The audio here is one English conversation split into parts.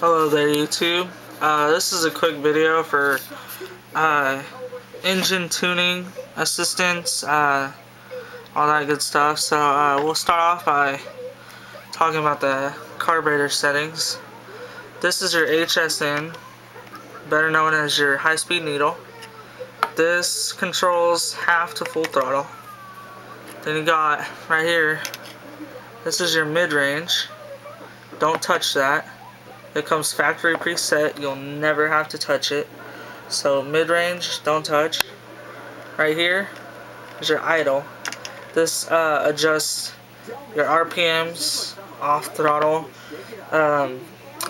Hello there YouTube. This is a quick video for engine tuning assistance, all that good stuff. So we'll start off by talking about the carburetor settings. This is your HSN, better known as your high-speed needle. This controls half to full throttle. Then you got right here, this is your mid-range. Don't touch that. It comes factory preset. You'll never have to touch it. So mid-range, don't touch. Right here is your idle. This adjusts your RPMs, off throttle,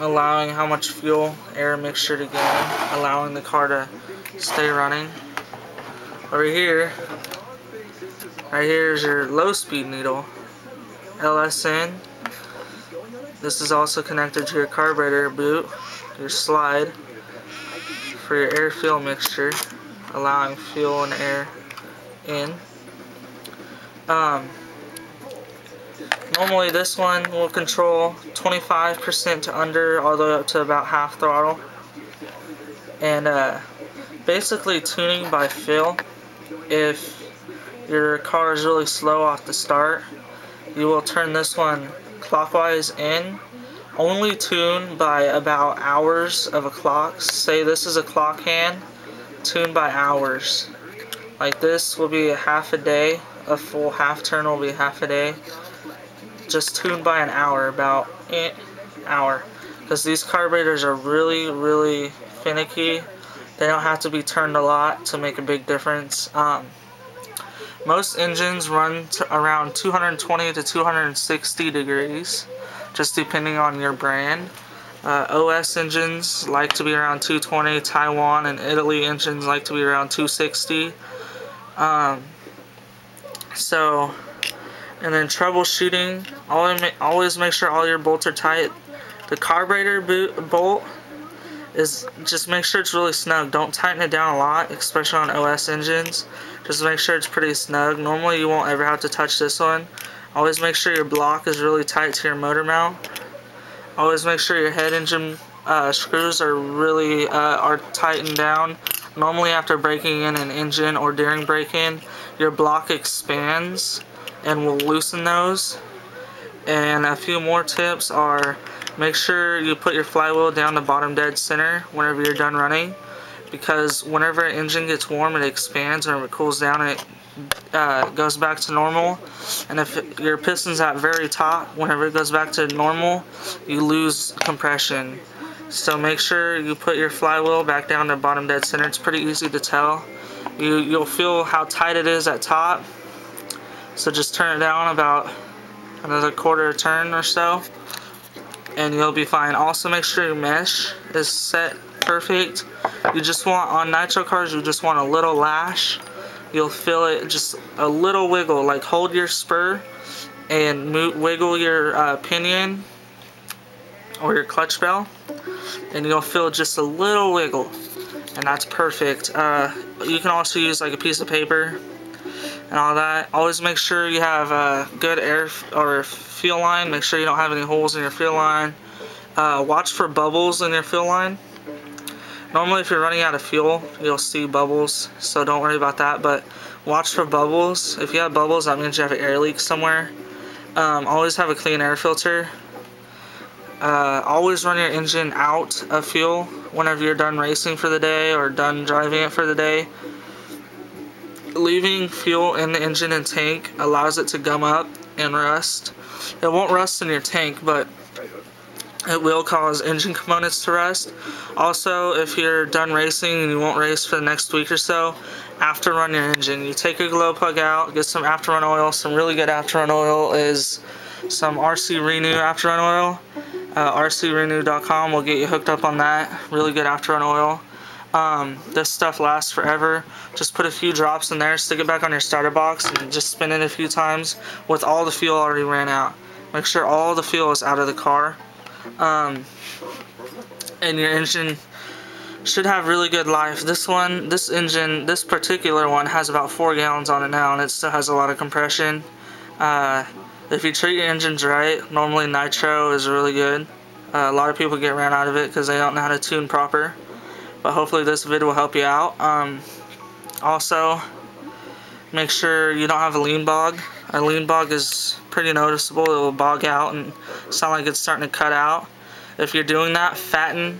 allowing how much fuel air mixture to gain, allowing the car to stay running. Over here, right here is your low speed needle, LSN. This is also connected to your carburetor boot, your slide, for your air-fuel mixture, allowing fuel and air in. Normally this one will control 25% to under, all the way up to about half throttle. And basically tuning by feel. If your car is really slow off the start, you will turn this one clockwise in, only tune by about hours of a clock. Say this is a clock hand, tune by hours. Like this will be a half a day, a full half turn will be half a day. Just tune by an hour, about an hour. Because these carburetors are really finicky. They don't have to be turned a lot to make a big difference. Most engines run to around 220 to 260 degrees, just depending on your brand. OS engines like to be around 220, Taiwan and Italy engines like to be around 260. And then troubleshooting, always make sure all your bolts are tight. The carburetor bolt is, just make sure it's really snug. Don't tighten it down a lot, especially on OS engines. Just make sure it's pretty snug. Normally you won't ever have to touch this one. Always make sure your block is really tight to your motor mount. Always make sure your head engine screws are really are tightened down. Normally after breaking in an engine or during break-in, your block expands and will loosen those. And a few more tips are, make sure you put your flywheel down the bottom dead center whenever you're done running, because whenever an engine gets warm it expands, and when it cools down it goes back to normal. And if your piston's at very top, whenever it goes back to normal, you lose compression. So make sure you put your flywheel back down to bottom dead center. It's pretty easy to tell. You'll feel how tight it is at top. So just turn it down about another quarter turn or so, and you'll be fine. Also make sure your mesh is set perfect. You just want, on nitro cars, you just want a little lash. You'll feel it, just a little wiggle, like hold your spur and wiggle your pinion or your clutch bell, and you'll feel just a little wiggle, and that's perfect. You can also use like a piece of paper and all that. Always make sure you have a good air or fuel line. Make sure you don't have any holes in your fuel line. Watch for bubbles in your fuel line. Normally if you're running out of fuel, you'll see bubbles, so don't worry about that, but watch for bubbles. If you have bubbles, that means you have an air leak somewhere. Always have a clean air filter. Always run your engine out of fuel whenever you're done racing for the day or done driving it for the day. Leaving fuel in the engine and tank allows it to gum up and rust. It won't rust in your tank, but it will cause engine components to rust. Also, if you're done racing and you won't race for the next week or so, after run your engine. You take your glow plug out, get some after run oil. Some really good after run oil is some RC Renew after run oil. RCrenew.com will get you hooked up on that. Really good after run oil. This stuff lasts forever. Just put a few drops in there, stick it back on your starter box, and just spin it a few times with all the fuel already ran out. Make sure all the fuel is out of the car. And your engine should have really good life. This engine, this particular one has about 4 gallons on it now, and it still has a lot of compression. If you treat your engines right, normally nitro is really good. A lot of people get ran out of it because they don't know how to tune proper. But hopefully this video will help you out. Also, make sure you don't have a lean bog. A lean bog is pretty noticeable. It will bog out and sound like it's starting to cut out. If you're doing that, fatten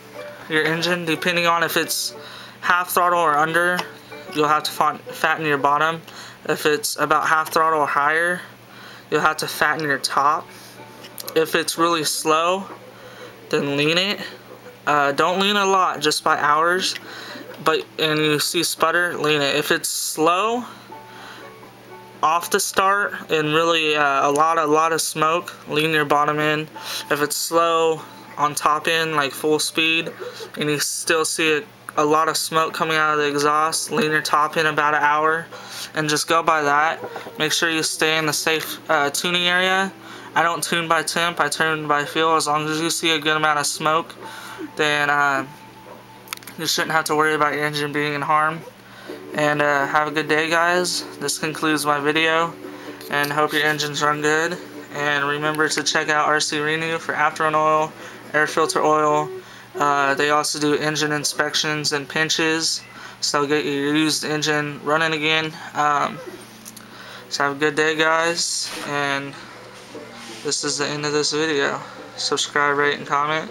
your engine. Depending on if it's half throttle or under, you'll have to fatten your bottom. If it's about half throttle or higher, you'll have to fatten your top. If it's really slow, then lean it. Don't lean a lot, just by hours. And you see sputter, lean it. If it's slow off the start and really a lot of smoke, lean your bottom end. If it's slow on top end, like full speed, and you still see a lot of smoke coming out of the exhaust, lean your top end about an hour, and just go by that. Make sure you stay in the safe tuning area. I don't tune by temp, I tune by feel. As long as you see a good amount of smoke, then you shouldn't have to worry about your engine being in harm. And have a good day, guys. This concludes my video, and hope your engines run good. And remember to check out RC Renew for afterrun oil, air filter oil. They also do engine inspections and pinches, so get your used engine running again. So have a good day, guys, and this is the end of this video. Subscribe, rate, and comment.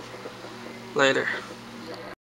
Later.